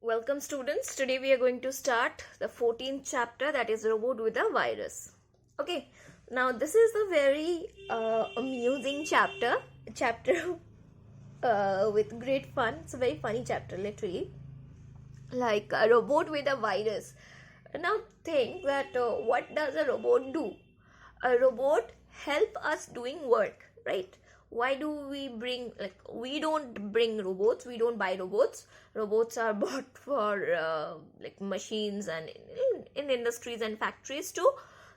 Welcome students. Today we are going to start the 14th chapter, that is Robot with a Virus. Okay, now this is a very amusing chapter with great fun. It's a very funny chapter literally, like a robot with a virus. Now think that what does a robot do? A robot help us doing work, right? Why do we bring, like, we don't bring robots, we don't buy robots. Robots are bought for like machines and in industries and factories to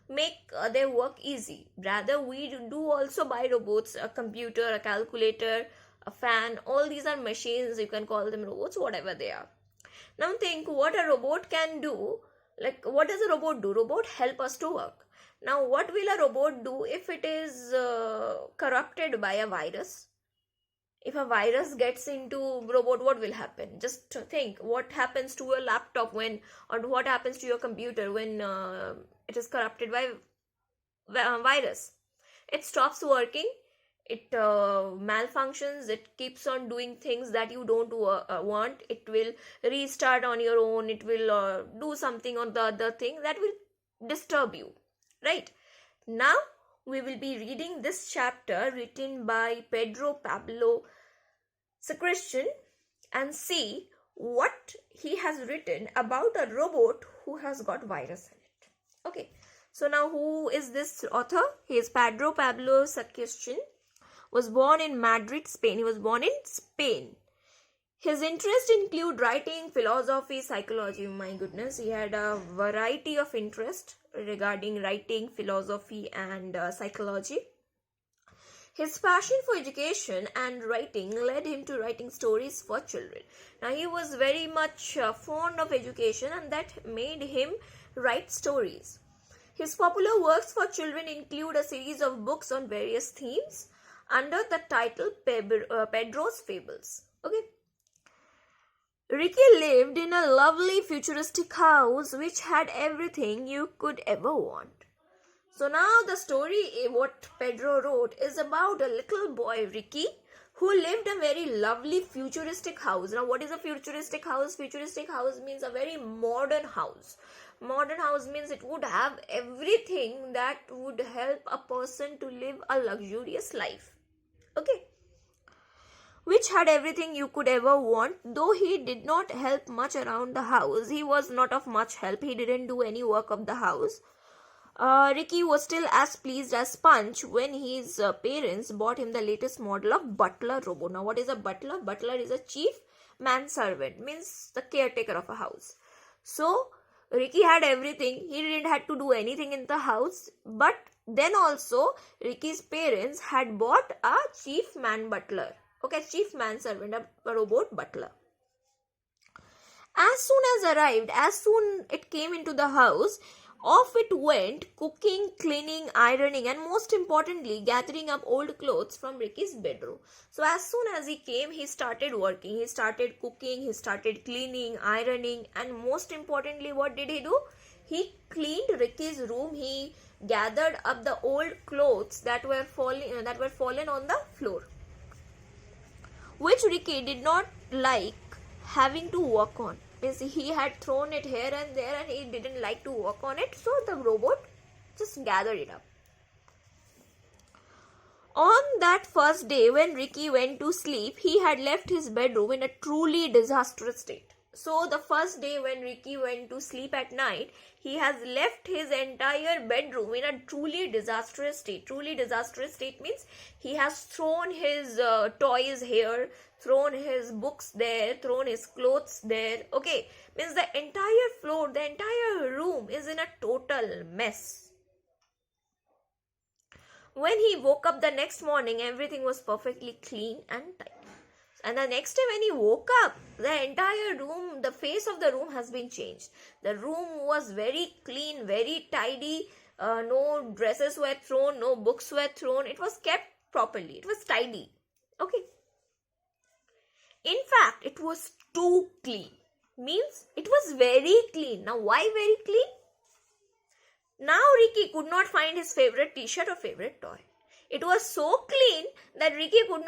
make their work easy. Rather, we do also buy robots, a computer, a calculator, a fan. All these are machines, you can call them robots, whatever they are. Now think what a robot can do. Like, what does a robot do? Robot help us to work. Now what will a robot do if it is corrupted by a virus? If a virus gets into robot, what will happen? Just think what happens to your laptop when, or what happens to your computer when it is corrupted by virus. It stops working, it malfunctions, it keeps on doing things that you don't want. It will restart on your own, it will do something on the other thing that will disturb you, right? Now we will be reading this chapter written by Pedro Pablo Sacristan and see what he has written about a robot who has got virus in it. Okay, so now who is this author? He is Pedro Pablo Sacristan. Was born in Madrid, Spain. He was born in Spain. His interests include writing, philosophy, psychology. My goodness, he had a variety of interest regarding writing, philosophy, and psychology. His passion for education and writing led him to writing stories for children. Now, he was very much fond of education, and that made him write stories. His popular works for children include a series of books on various themes under the title Pedro's Fables. Okay. Ricky lived in a lovely futuristic house which had everything you could ever want. So now the story, what Pedro wrote, is about a little boy, Ricky, who lived a very lovely futuristic house. Now what is a futuristic house? Futuristic house means a very modern house. Modern house means it would have everything that would help a person to live a luxurious life. Okay. Which had everything you could ever want. Though he did not help much around the house, he was not of much help. He didn't do any work of the house. Ricky was still as pleased as Punch when his parents bought him the latest model of butler robot. Now what is a butler? Butler is a chief manservant, means the caretaker of a house. So Ricky had everything. He didn't have to do anything in the house. But then also Ricky's parents had bought a chief man butler. Okay, chief manservant, a robot butler. As soon it came into the house, off it went, cooking, cleaning, ironing, and most importantly, gathering up old clothes from Ricky's bedroom. So as soon as he came, he started working. He started cooking, he started cleaning, ironing, and most importantly, what did he do? He cleaned Ricky's room. He gathered up the old clothes that were fallen on the floor, which Ricky did not like having to work on. Means he had thrown it here and there and he didn't like to work on it, so the robot just gathered it up. On that first day when Ricky went to sleep, he had left his bedroom in a truly disastrous state. So the first day when Ricky went to sleep at night, he has left his entire bedroom in a truly disastrous state. Truly disastrous state means he has thrown his toys here, thrown his books there, thrown his clothes there. Okay, means the entire floor, the entire room is in a total mess. When he woke up the next morning, everything was perfectly clean and tidy. And the next day when he woke up, the entire room, the face of the room has been changed. The room was very clean, very tidy. No dresses were thrown, no books were thrown. It was kept properly. It was tidy. Okay. In fact, it was too clean. Means it was very clean. Now why very clean? Now Ricky could not find his favorite t-shirt or favorite toy. It was so clean that Ricky was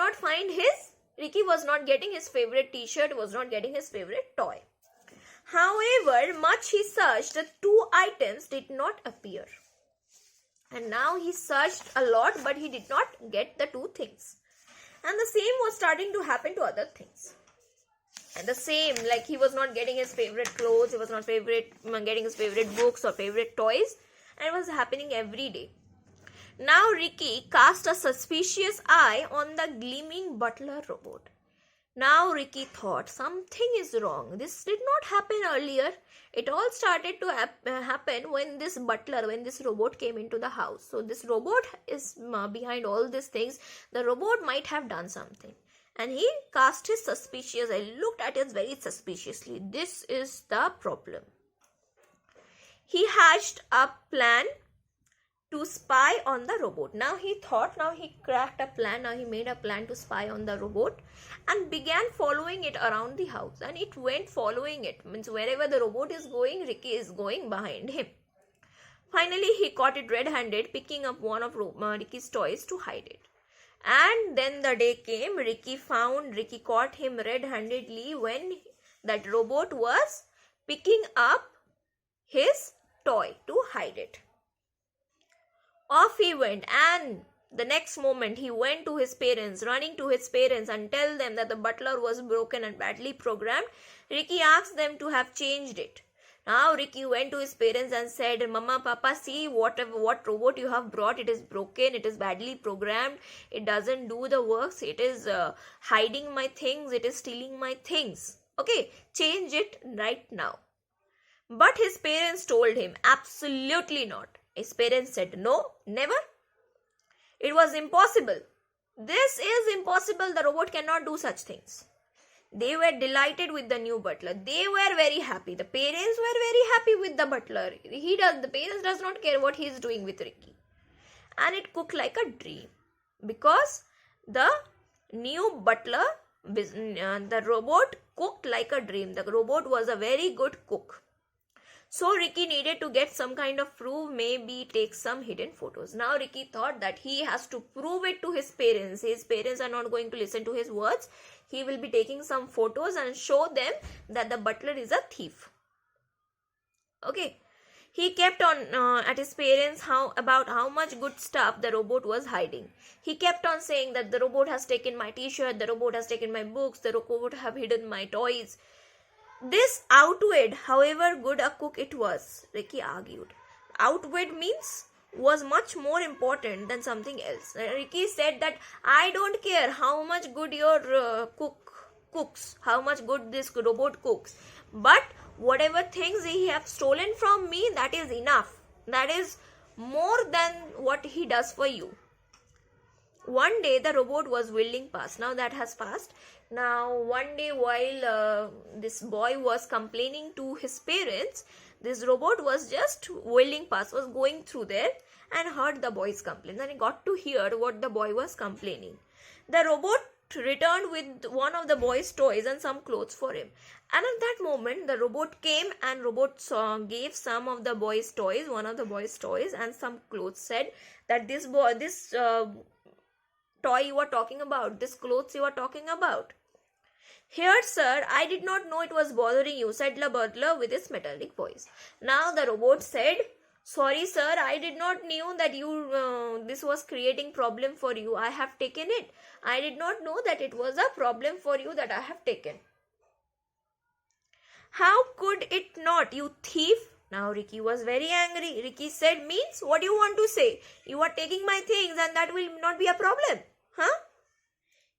not getting his favorite t-shirt, was not getting his favorite toy. However, much he searched, the two items did not appear. And now he searched a lot, but he did not get the two things. And the same was starting to happen to other things. And the same, like he was not getting his favorite clothes, he was not getting his favorite books or favorite toys. And it was happening every day. Now Ricky cast a suspicious eye on the gleaming butler robot. Now Ricky thought, something is wrong. This did not happen earlier. It all started to happen when this robot came into the house. So this robot is behind all these things. The robot might have done something. And he cast his suspicious eye, looked at it very suspiciously. This is the problem. He hatched a plan to spy on the robot. Now he cracked a plan, now he made a plan to spy on the robot and began following it around the house. And it went following it. Means wherever the robot is going, Ricky is going behind him. Finally, he caught it red-handed, picking up one of Ricky's toys to hide it. And then the day came, Ricky caught him red-handedly when that robot was picking up his toy to hide it. Off he went, and the next moment he went to his parents, running to his parents and tell them that the butler was broken and badly programmed. Ricky asked them to have changed it. Now Ricky went to his parents and said, Mama, Papa, see what robot you have brought. It is broken, it is badly programmed, it doesn't do the works, it is hiding my things, it is stealing my things. Okay, change it right now. But his parents told him, absolutely not. His parents said, no, never. It was impossible. This is impossible. The robot cannot do such things. They were delighted with the new butler. They were very happy. The parents were very happy with the butler. The parents does not care what he is doing with Ricky. And it cooked like a dream. Because the new butler, the robot cooked like a dream. The robot was a very good cook. So Ricky needed to get some kind of proof, maybe take some hidden photos. Now Ricky thought that he has to prove it to his parents. His parents are not going to listen to his words. He will be taking some photos and show them that the butler is a thief. Okay. He kept on at his parents about how much good stuff the robot was hiding. He kept on saying that the robot has taken my t-shirt, the robot has taken my books, the robot have hidden my toys. This outweighed however good a cook it was, Ricky argued. Outweighed means was much more important than something else. Ricky said that I don't care how much good your cooks, how much good this robot cooks, but whatever things he have stolen from me, that is enough. That is more than what he does for you. One day the robot was whirling past. Now that has passed. Now one day while this boy was complaining to his parents, this robot was just whirling past, was going through there and heard the boy's complaint. And he got to hear what the boy was complaining. The robot returned with one of the boy's toys and some clothes for him. And at that moment the robot came and gave some of the boy's toys, one of the boy's toys and some clothes, said that this toy you are talking about, this clothes you are talking about. Here, sir, I did not know it was bothering you, said the butler with his metallic voice. Now the robot said, sorry, sir, I did not know that this was creating problem for you. I have taken it. I did not know that it was a problem for you that I have taken. How could it not, you thief? Now Ricky was very angry. Ricky said, means what do you want to say? You are taking my things and that will not be a problem. Huh?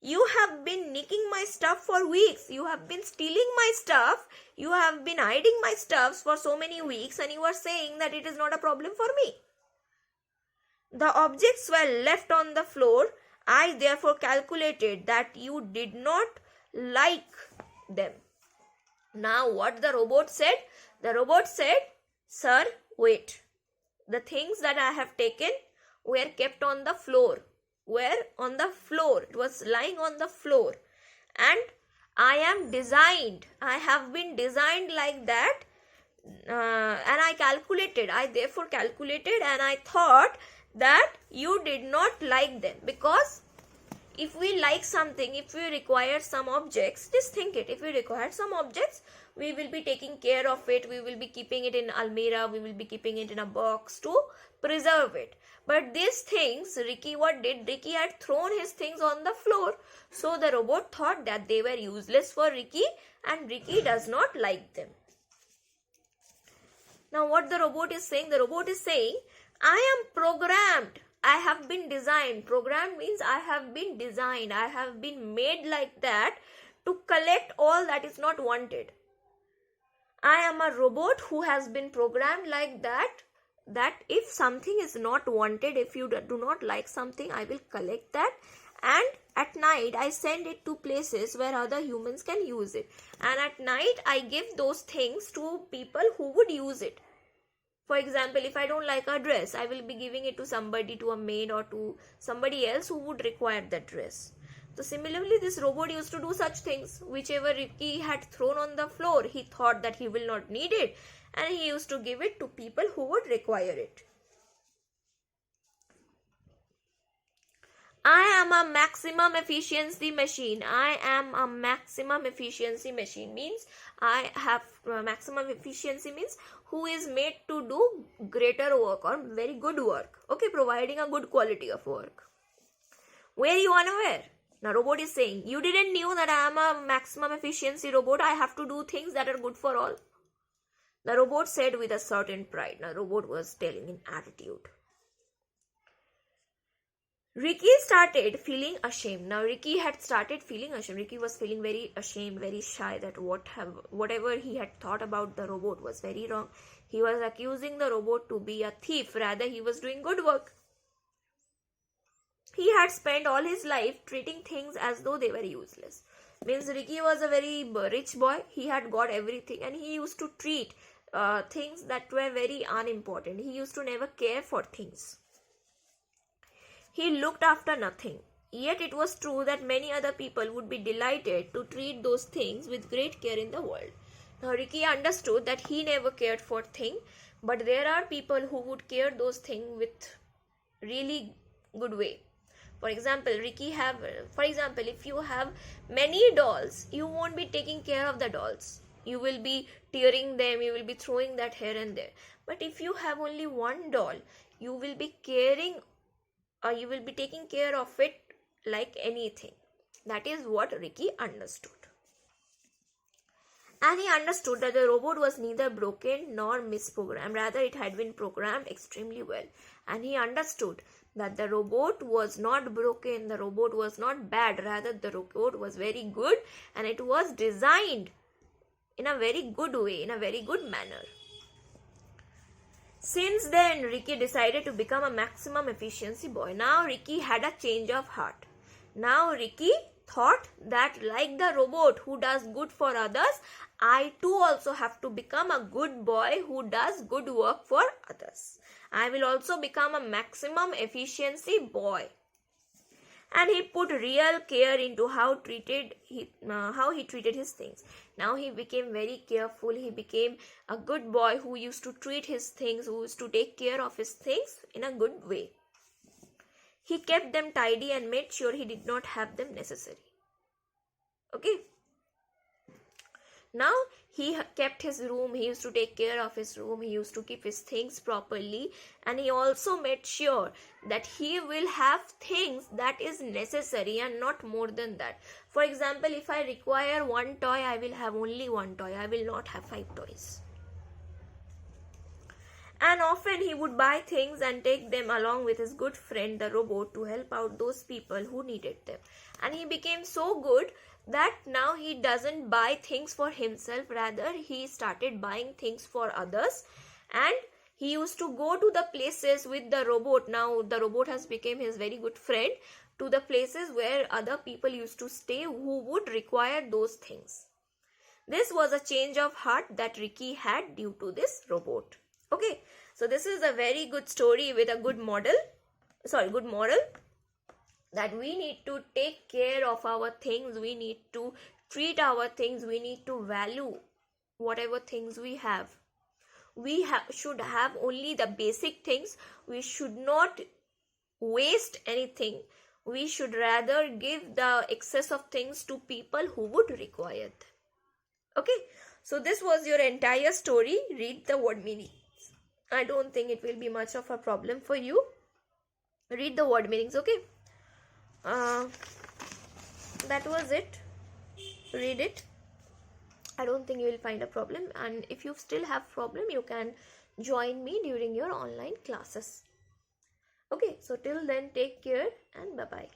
You have been nicking my stuff for weeks. You have been stealing my stuff. You have been hiding my stuffs for so many weeks and you are saying that it is not a problem for me. The objects were left on the floor. I therefore calculated that you did not like them. Now what the robot said? The robot said, sir, wait. The things that I have taken were kept on the floor. It was lying on the floor. And I have been designed like that. And I therefore calculated and I thought that you did not like them. Because if we like something, if we require some objects, just think it. If we require some objects, we will be taking care of it. We will be keeping it in almirah. We will be keeping it in a box to preserve it. But these things, Ricky, what did? Ricky had thrown his things on the floor. So the robot thought that they were useless for Ricky, and Ricky does not like them. Now what the robot is saying? The robot is saying, I am programmed. I have been designed. Programmed means I have been designed. I have been made like that to collect all that is not wanted. I am a robot who has been programmed like that if something is not wanted, if you do not like something, I will collect that, and at night I send it to places where other humans can use it, and at night I give those things to people who would use it. For example, if I don't like a dress, I will be giving it to somebody, to a maid or to somebody else who would require that dress. So similarly, this robot used to do such things. Whichever Ricky had thrown on the floor, he thought that he will not need it, and he used to give it to people who would require it. I am a maximum efficiency machine. I am a maximum efficiency machine means I have maximum efficiency means who is made to do greater work or very good work. Okay, providing a good quality of work. Were you unaware? Now robot is saying, you didn't knew that I am a maximum efficiency robot. I have to do things that are good for all. The robot said with a certain pride. Now robot was telling in attitude. Ricky started feeling ashamed. Now Ricky had started feeling ashamed. Ricky was feeling very ashamed, very shy that whatever he had thought about the robot was very wrong. He was accusing the robot to be a thief. Rather, he was doing good work. He had spent all his life treating things as though they were useless. Means Ricky was a very rich boy. He had got everything, and he used to treat things that were very unimportant. He used to never care for things. He looked after nothing. Yet it was true that many other people would be delighted to treat those things with great care in the world. Now Ricky understood that he never cared for things, but there are people who would care those things with really good way. For example, if you have many dolls, you won't be taking care of the dolls. You will be tearing them, you will be throwing that here and there. But if you have only one doll, you will be taking care of it like anything. That is what Ricky understood. And he understood that the robot was neither broken nor misprogrammed. Rather, it had been programmed extremely well. And he understood that the robot was not broken, the robot was not bad. Rather, the robot was very good, and it was designed in a very good way, in a very good manner. Since then, Ricky decided to become a maximum efficiency boy. Now, Ricky had a change of heart. Now, Ricky thought that like the robot who does good for others, I too also have to become a good boy who does good work for others. I will also become a maximum efficiency boy. And he put real care into how he treated his things. Now he became very careful. He became a good boy who used to treat his things, who used to take care of his things in a good way. He kept them tidy and made sure he did not have them necessary. Okay. Now he kept his room, he used to take care of his room, he used to keep his things properly, and he also made sure that he will have things that is necessary and not more than that. For example, if I require one toy, I will have only one toy. I will not have 5 toys. And often he would buy things and take them along with his good friend the robot to help out those people who needed them. And he became so good that now he doesn't buy things for himself. Rather, he started buying things for others, and he used to go to the places with the robot. Now the robot has become his very good friend, to the places where other people used to stay who would require those things. This was a change of heart that Ricky had due to this robot. Okay, so this is a very good story with a good moral, that we need to take care of our things, we need to treat our things, we need to value whatever things we have. We should have only the basic things. We should not waste anything. We should rather give the excess of things to people who would require them. Okay, so this was your entire story. Read the word meanings. I don't think it will be much of a problem for you. Read the word meanings, okay? That was it. Read it. I don't think you will find a problem, and if you still have problem, you can join me during your online classes. Okay, so till then, take care and bye bye.